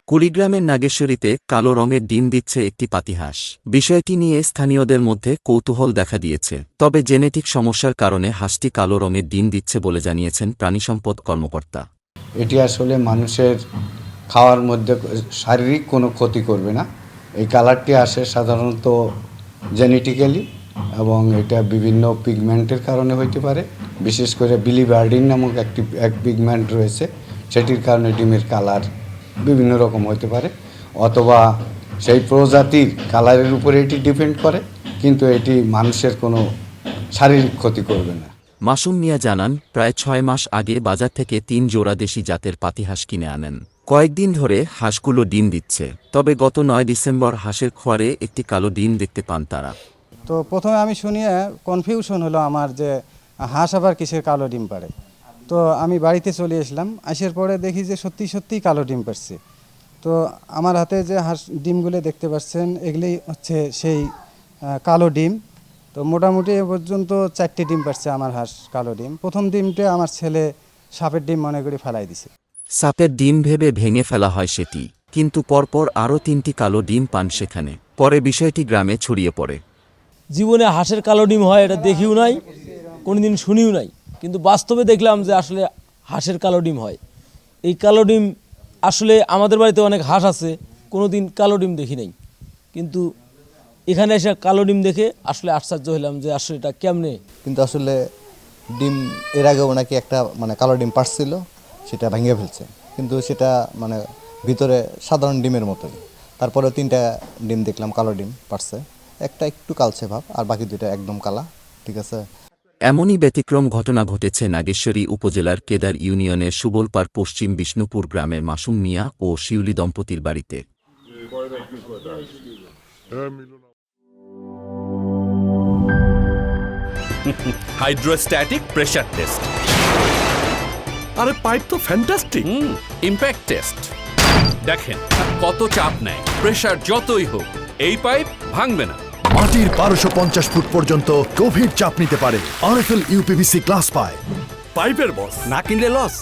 কুড়িগ্রামের নাগেশ্বরীতে কালো রঙের ডিম দিচ্ছে একটি পাতিহাঁস। বিষয়টি নিয়ে স্থানীয়দের মধ্যে কৌতূহল দেখা দিয়েছে। তবে জেনেটিক সমস্যার কারণে হাঁসটি কালো রঙের ডিম দিচ্ছে বলে জানিয়েছেন প্রাণিসম্পদ কর্মকর্তা। এটি আসলে মানুষের খাওয়ার মধ্যে শারীরিক কোনো ক্ষতি করবে না। এই কালারটি আসে সাধারণত জেনেটিক্যালি, এবং এটা বিভিন্ন পিগমেন্টের কারণে হইতে পারে। বিশেষ করে বিলিভার্ডিন নামক এক পিগমেন্ট রয়েছে, সেটির কারণে ডিমের কালার বিভিন্ন রকম হতে পারে, অথবা সেই প্রজাতির কালারের উপরে এটি ডিপেন্ড করে, কিন্তু এটি মানুষের কোনো শারীরিক ক্ষতি করবে না। মাসুম মিয়া জানান, প্রায় 6 মাস আগে বাজার থেকে 3 জোড়া দেশি জাতের পাতিহাঁস কিনে আনেন। কয়েকদিন ধরে হাঁসগুলো ডিম দিচ্ছে। তবে গত 9 ডিসেম্বর হাঁসের খোয়ারে একটি কালো ডিম দেখতে পান তারা। তো প্রথমে আমি শুনিয়ে কনফিউশন হলো আমার, যে হাঁস আবার কিসের কালো ডিম পাড়ে। তো আমি বাড়িতে চলে আসলাম, আসার পরে দেখি যে সত্যিই কালো ডিম পাড়ছে। তো আমার হাতে যে হাঁস ডিমগুলো দেখতে পাচ্ছেন, এগুলি হচ্ছে সেই কালো ডিম। তো মোটামুটি এ পর্যন্ত 4টে ডিম পাড়ছে আমার হাঁস কালো ডিম। প্রথম ডিমটা আমার ছেলে সাপের ডিম মনে করে ফেলাই দিছে। সাপের ডিম ভেবে ভেঙে ফেলা হয় সেটি, কিন্তু পরপর আরও 3টি কালো ডিম পান সেখানে। পরে বিষয়টি গ্রামে ছড়িয়ে পড়ে। জীবনে হাঁসের কালো ডিম হয় এটা দেখিও নাই, কোনোদিন শুনিও নাই, কিন্তু বাস্তবে দেখলাম যে আসলে হাঁসের কালো ডিম হয়। এই কালো ডিম আসলে আমাদের বাড়িতে অনেক হাঁস আছে, কোনোদিন কালো ডিম দেখি নাই, কিন্তু এখানে এসে কালো ডিম দেখে আসলে আশ্চর্য হলাম যে আসলে এটা কেমনে। কিন্তু আসলে ডিম এর আগেও নাকি একটা কালো ডিম পারছিল, সেটা ভেঙে ফেলছে, কিন্তু সেটা ভিতরে সাধারণ ডিমের মতোই। তারপরে 3টা ডিম দেখলাম কালো ডিম পারছে, একটা একটু কালচে ভাব, আর বাকি 2টা একদম কালা। ঠিক আছে। এমনই ব্যতিক্রম ঘটনা ঘটেছে নাগেশ্বরী উপজেলার কেদার ইউনিয়নের সুবলপাড় পশ্চিম বিষ্ণুপুর গ্রামের মাসুম মিয়া ও শিউলি দম্পতির বাড়িতে। Hydrostatic pressure test. আরে পাইপ তো ফ্যান্টাস্টিক। Impact test. দেখেন কত চাপ নেয়, প্রেসার যতই হোক এই পাইপ ভাঙবে না। মাটির 1250 ফুট পর্যন্ত গভীর চাপ নিতে পারে আরএফএল ইউপিভিসি গ্লাস পাইপ। পাইপের বস না কিনলে লস।